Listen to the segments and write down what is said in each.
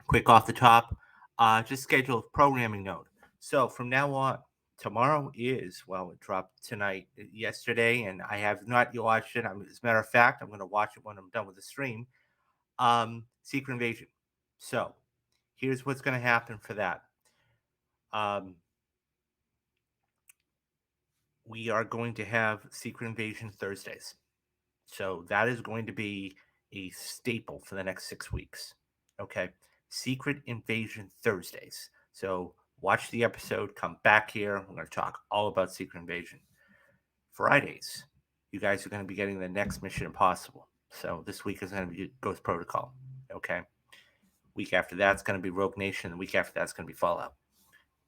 quick off the top, just schedule a programming note. So from now on, tomorrow is, well, it dropped tonight, yesterday, and I have not watched it. As a matter of fact, I'm going to watch it when I'm done with the stream. Secret Invasion. So here's what's going to happen for that. Um, we are going to have Secret Invasion Thursdays. So that is going to be a staple for the next 6 weeks. Okay. Secret Invasion Thursdays. So watch the episode, come back here. We're going to talk all about Secret Invasion. Fridays, you guys are going to be getting the next Mission Impossible. So this week is going to be Ghost Protocol. Okay. Week after that's going to be Rogue Nation. The week after that's going to be Fallout.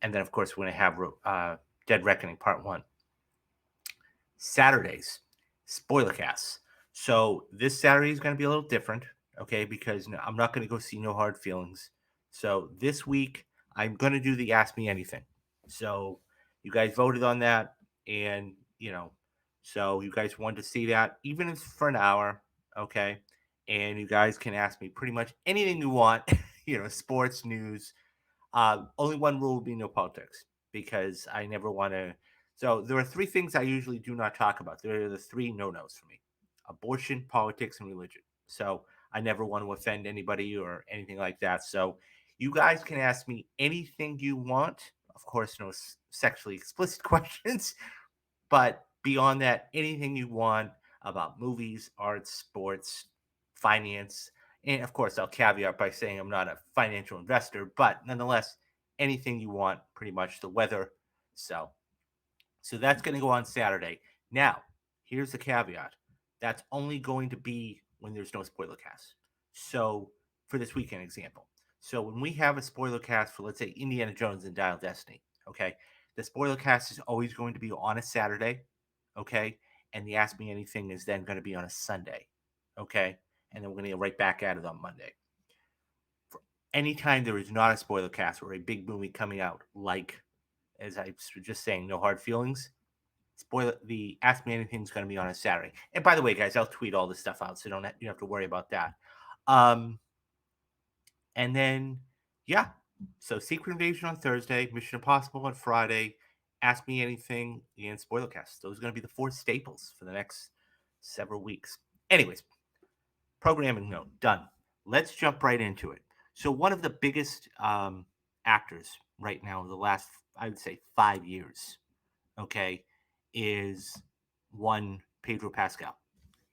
And then, of course, we're going to have Dead Reckoning Part 1. Saturdays, spoiler casts. So this Saturday is going to be a little different, okay, because I'm not going to go see No Hard Feelings. So this week, I'm going to do the Ask Me Anything. So you guys voted on that, and, so you guys wanted to see that, even if it's for an hour, okay, and you guys can ask me pretty much anything you want, sports, news. Only one rule will be no politics, because I never want to. So there are three things I usually do not talk about. There are the three no-nos for me: abortion, politics, and religion. So I never want to offend anybody or anything like that. So you guys can ask me anything you want. Of course, no sexually explicit questions, but beyond that, anything you want about movies, arts, sports, finance. And of course, I'll caveat by saying I'm not a financial investor, but nonetheless, anything you want, pretty much the weather. So, so that's going to go on Saturday. Now, here's the caveat: that's only going to be when there's no spoiler cast. So, for this weekend example, so when we have a spoiler cast for, let's say, Indiana Jones and Dial Destiny, okay, the spoiler cast is always going to be on a Saturday, okay, and the Ask Me Anything is then going to be on a Sunday, okay, and then we're going to get right back at it on Monday. For anytime there is not a spoiler cast or a big movie coming out, like, as I was just saying, No Hard Feelings, spoiler the Ask Me Anything is going to be on a Saturday. And by the way, guys, I'll tweet all this stuff out, so you have to worry about that. Um, and then yeah, so Secret Invasion on Thursday, Mission Impossible on Friday, Ask Me Anything, and Spoilercast. Those are going to be the four staples for the next several weeks. Anyways, programming note done. Let's jump right into it. So one of the biggest actors right now, the last, I would say, 5 years, okay, is one Pedro Pascal.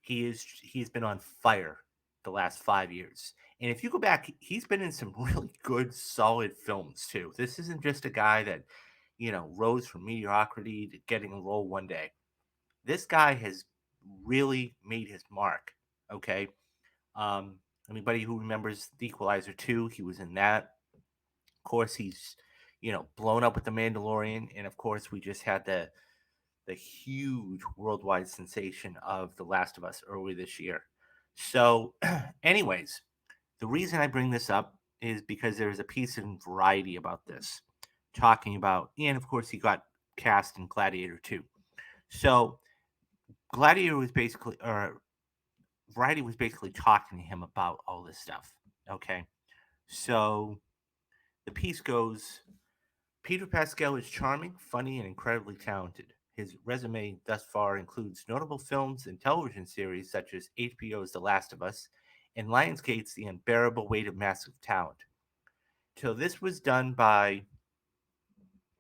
He's been on fire the last 5 years. And if you go back, he's been in some really good, solid films too. This isn't just a guy that, rose from mediocrity to getting a role one day. This guy has really made his mark. Okay. Um, Anybody who remembers The Equalizer 2, he was in that. Of course, he's, blown up with The Mandalorian. And of course, we just had the huge worldwide sensation of The Last of Us early this year. So, anyways, the reason I bring this up is because there's a piece in Variety about this, talking about, and of course, he got cast in Gladiator 2. So, Gladiator was basically, or Variety was basically talking to him about all this stuff. Okay. So, the piece goes: Peter Pascal is charming, funny, and incredibly talented. His resume thus far includes notable films and television series such as HBO's The Last of Us and Lionsgate's The Unbearable Weight of Massive Talent. So this was done by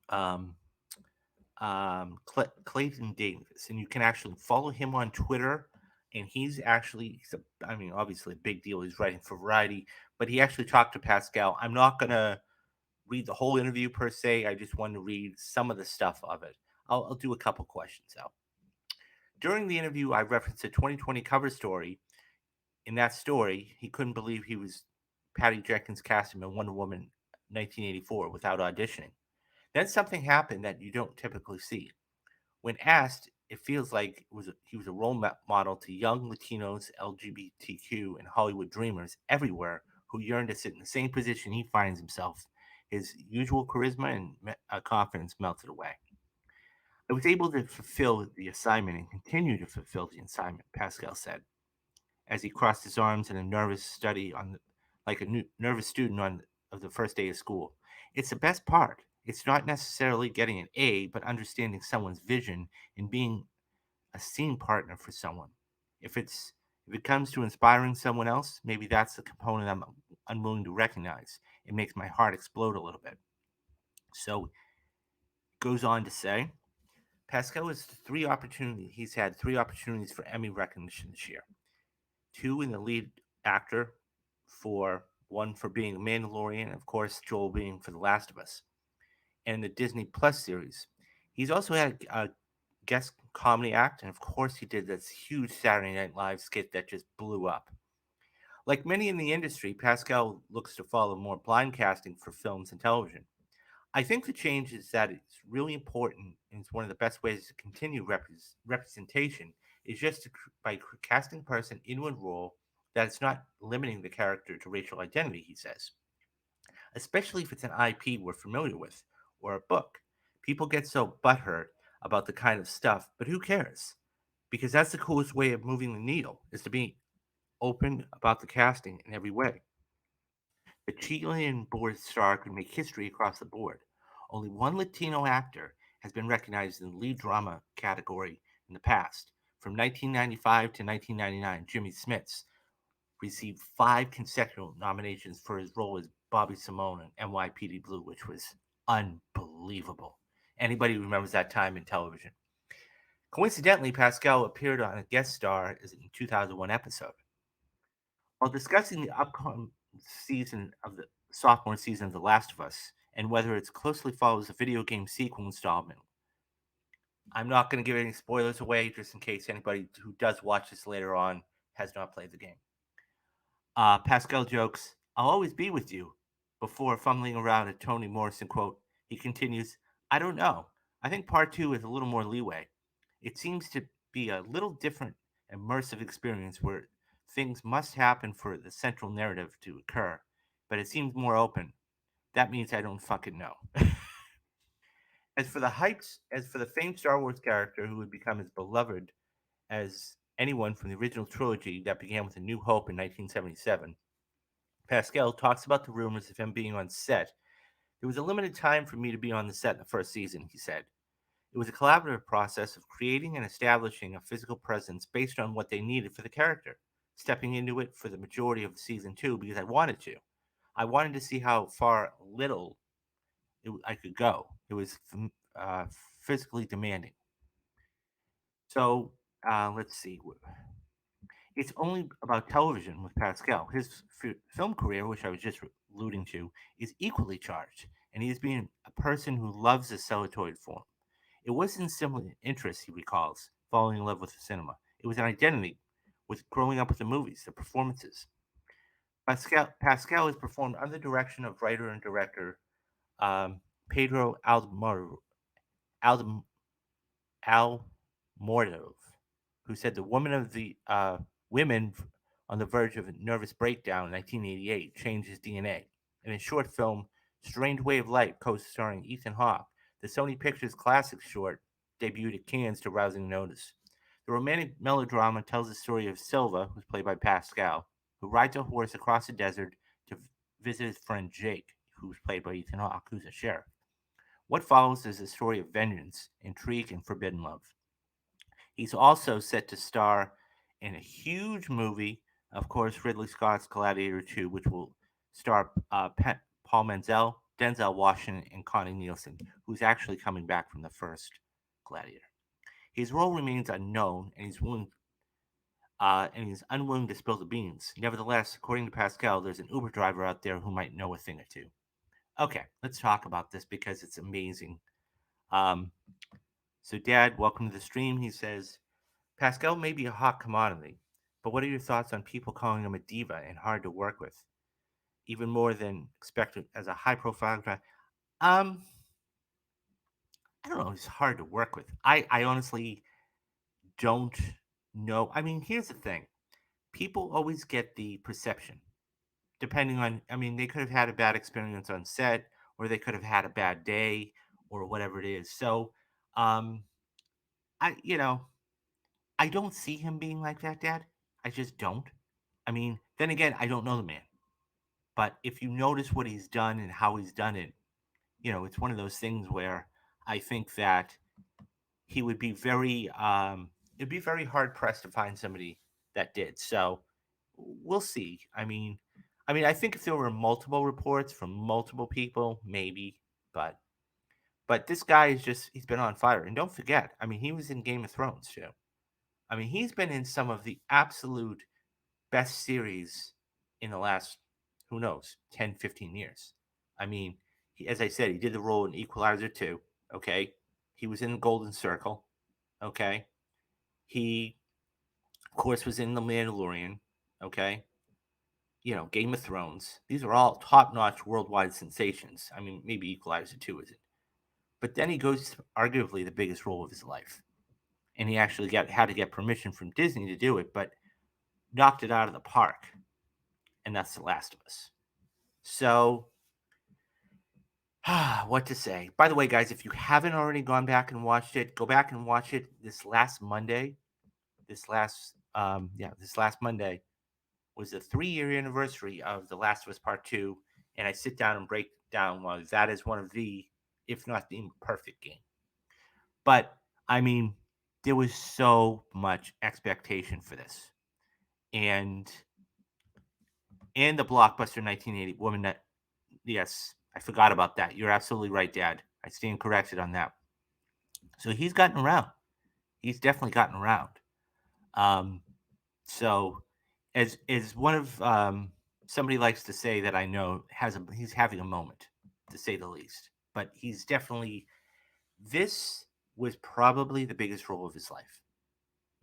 um, Clayton Davis, and you can actually follow him on Twitter. And obviously a big deal. He's writing for Variety, but he actually talked to Pascal. I'm not going to read the whole interview per se. I just wanted to read some of the stuff of it. I'll do a couple questions out. During the interview, I referenced a 2020 cover story. In that story, he couldn't believe he was Patty Jenkins cast him in Wonder Woman 1984 without auditioning. Then something happened that you don't typically see. When asked, it feels like he was a role model to young Latinos, LGBTQ, and Hollywood dreamers everywhere who yearn to sit in the same position he finds himself. His usual charisma and confidence melted away. I was able to fulfill the assignment and continue to fulfill the assignment, Pascal said, as he crossed his arms in a nervous study like a nervous student on of the first day of school. It's the best part. It's not necessarily getting an A, but understanding someone's vision and being a scene partner for someone. If it's if it comes to inspiring someone else, maybe that's the component I'm unwilling to recognize. It makes my heart explode a little bit. So goes on to say, Pascal has three opportunities. He's had three opportunities for Emmy recognition this year. Two in the lead actor for one for being a Mandalorian, of course, Joel being for The Last of Us, and the Disney Plus series. He's also had a guest comedy act, and of course, he did this huge Saturday Night Live skit that just blew up. Like many in the industry, Pascal looks to follow more blind casting for films and television. I think the change is that it's really important, and it's one of the best ways to continue representation is just by casting a person into a role that is not limiting the character to racial identity, he says, especially if it's an IP we're familiar with or a book. People get so butthurt about the kind of stuff, but who cares? Because that's the coolest way of moving the needle is to be open about the casting in every way. The Chilean born star could make history across the board. Only one Latino actor has been recognized in the lead drama category in the past. From 1995 to 1999, Jimmy Smits received five consecutive nominations for his role as Bobby Simone in NYPD Blue, which was unbelievable. Anybody remembers that time in television? Coincidentally, Pascal appeared on a guest star in 2001 episode. While discussing the upcoming season of the sophomore season of The Last of Us and whether it closely follows the video game sequel installment, I'm not going to give any spoilers away just in case anybody who does watch this later on has not played the game. Pascal jokes, I'll always be with you, before fumbling around a Toni Morrison quote. He continues, I don't know. I think part two is a little more leeway. It seems to be a little different, immersive experience where things must happen for the central narrative to occur, but it seems more open. That means I don't fucking know. As for the famed Star Wars character who would become as beloved as anyone from the original trilogy that began with A New Hope in 1977, Pascal talks about the rumors of him being on set. There was a limited time for me to be on the set in the first season, he said. It was a collaborative process of creating and establishing a physical presence based on what they needed for the character, stepping into it for the majority of season two because I wanted to. I wanted to see how far little I could go. It was uh, physically demanding. So let's see. It's only about television with Pascal. His film career, which I was just alluding to, is equally charged, and he is being a person who loves the celluloid form. It wasn't simply an interest, he recalls, falling in love with the cinema. It was an identity with growing up with the movies, the performances. Pascal has performed under the direction of writer and director Pedro Aldem, Almordov, who said the woman of the women on the verge of a nervous breakdown in 1988 changed his DNA. In his short film Strange Way of Life, co-starring Ethan Hawke, the Sony Pictures classic short debuted at Cannes to rousing notice. The romantic melodrama tells the story of Silva, who's played by Pascal, who rides a horse across the desert to visit his friend Jake, who's played by Ethan Hawke, who's a sheriff. What follows is a story of vengeance, intrigue, and forbidden love. He's also set to star in a huge movie, of course, Ridley Scott's Gladiator 2, which will star Paul Menzel, Denzel Washington, and Connie Nielsen, who's actually coming back from the first Gladiator. His role remains unknown, and he's unwilling to spill the beans. Nevertheless, according to Pascal, there's an Uber driver out there who might know a thing or two. Okay, let's talk about this because it's amazing. Um, so, Dad, welcome to the stream. He says, Pascal may be a hot commodity, but what are your thoughts on people calling him a diva and hard to work with, even more than expected as a high-profile guy? Um, I don't know. He's hard to work with. I honestly don't know. I mean, here's the thing: people always get the perception, depending on. I mean, they could have had a bad experience on set, or they could have had a bad day, or whatever it is. So, um, I don't see him being like that, Dad. I just don't. I mean, then again, I don't know the man. But if you notice what he's done and how he's done it, it's one of those things where I think that he would be it'd be very hard pressed to find somebody that did. So we'll see. I think if there were multiple reports from multiple people, maybe, but this guy is he's been on fire. And don't forget, he was in Game of Thrones too. He's been in some of the absolute best series in the last, who knows, 10, 15 years. I mean, as I said, he did the role in Equalizer 2. Okay. He was in the Golden Circle. Okay. He, of course, was in The Mandalorian. Okay. Game of Thrones. These are all top notch worldwide sensations. Maybe Equalizer 2 isn't. But then he goes to arguably the biggest role of his life. And he actually had to get permission from Disney to do it, but knocked it out of the park. And that's The Last of Us. So, what to say? By the way, guys, if you haven't already gone back and watched it, go back and watch it this last Monday. This last Monday was the 3-year anniversary of The Last of Us Part 2. And I sit down and break down why that is one of the, if not the perfect game. But, there was so much expectation for this. And the blockbuster 1980 woman that, yes, I forgot about that. You're absolutely right, Dad. I stand corrected on that. So he's gotten around. He's definitely gotten around. So as one of somebody likes to say that I know he's having a moment, to say the least. But he's definitely, this was probably the biggest role of his life.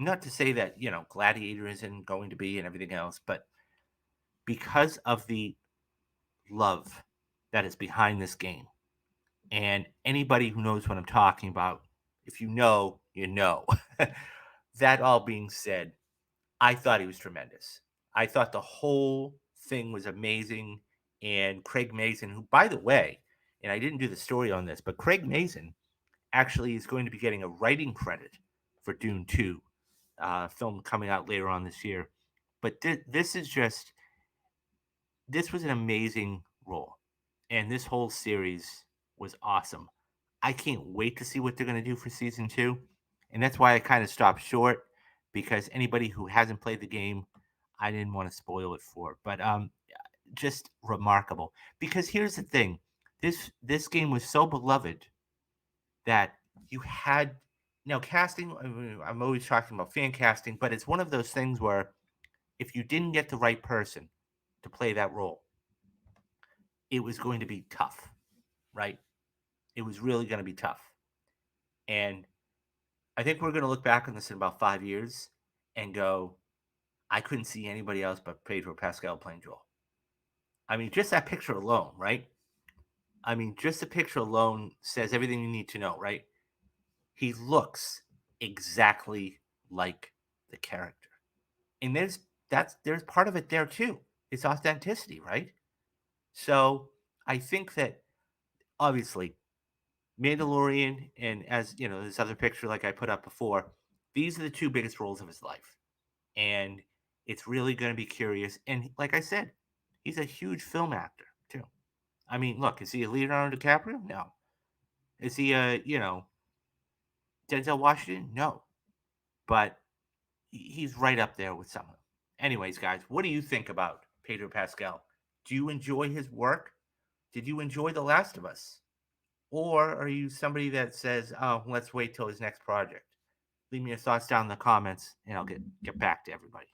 Not to say that Gladiator isn't going to be and everything else, but because of the love that is behind this game. And anybody who knows what I'm talking about, if you know, you know. That all being said, I thought he was tremendous. I thought the whole thing was amazing. And Craig Mazin, who, by the way, and I didn't do the story on this, but Craig Mazin actually is going to be getting a writing credit for Dune 2, film coming out later on this year. But this was an amazing role. And this whole series was awesome. I can't wait to see what they're going to do for season 2. And that's why I kind of stopped short, because anybody who hasn't played the game, I didn't want to spoil it for. But just remarkable. Because here's the thing. This game was so beloved that you had, now casting, I'm always talking about fan casting, but it's one of those things where if you didn't get the right person to play that role, it was going to be tough, right? It was really going to be tough. And I think we're going to look back on this in about 5 years and go, I couldn't see anybody else but Pedro Pascal playing Joel. Just that picture alone, right? Just the picture alone says everything you need to know, right? He looks exactly like the character. And there's part of it there too. It's authenticity, right? So I think that obviously Mandalorian and, as you know, this other picture like I put up before, these are the two biggest roles of his life. And it's really going to be curious. And like I said, he's a huge film actor too. Look, is he a Leonardo DiCaprio? No. Is he a, Denzel Washington? No. But he's right up there with some of them. Anyways, guys, what do you think about Pedro Pascal? Do you enjoy his work? Did you enjoy The Last of Us? Or are you somebody that says, oh, let's wait till his next project? Leave me your thoughts down in the comments and I'll get back to everybody.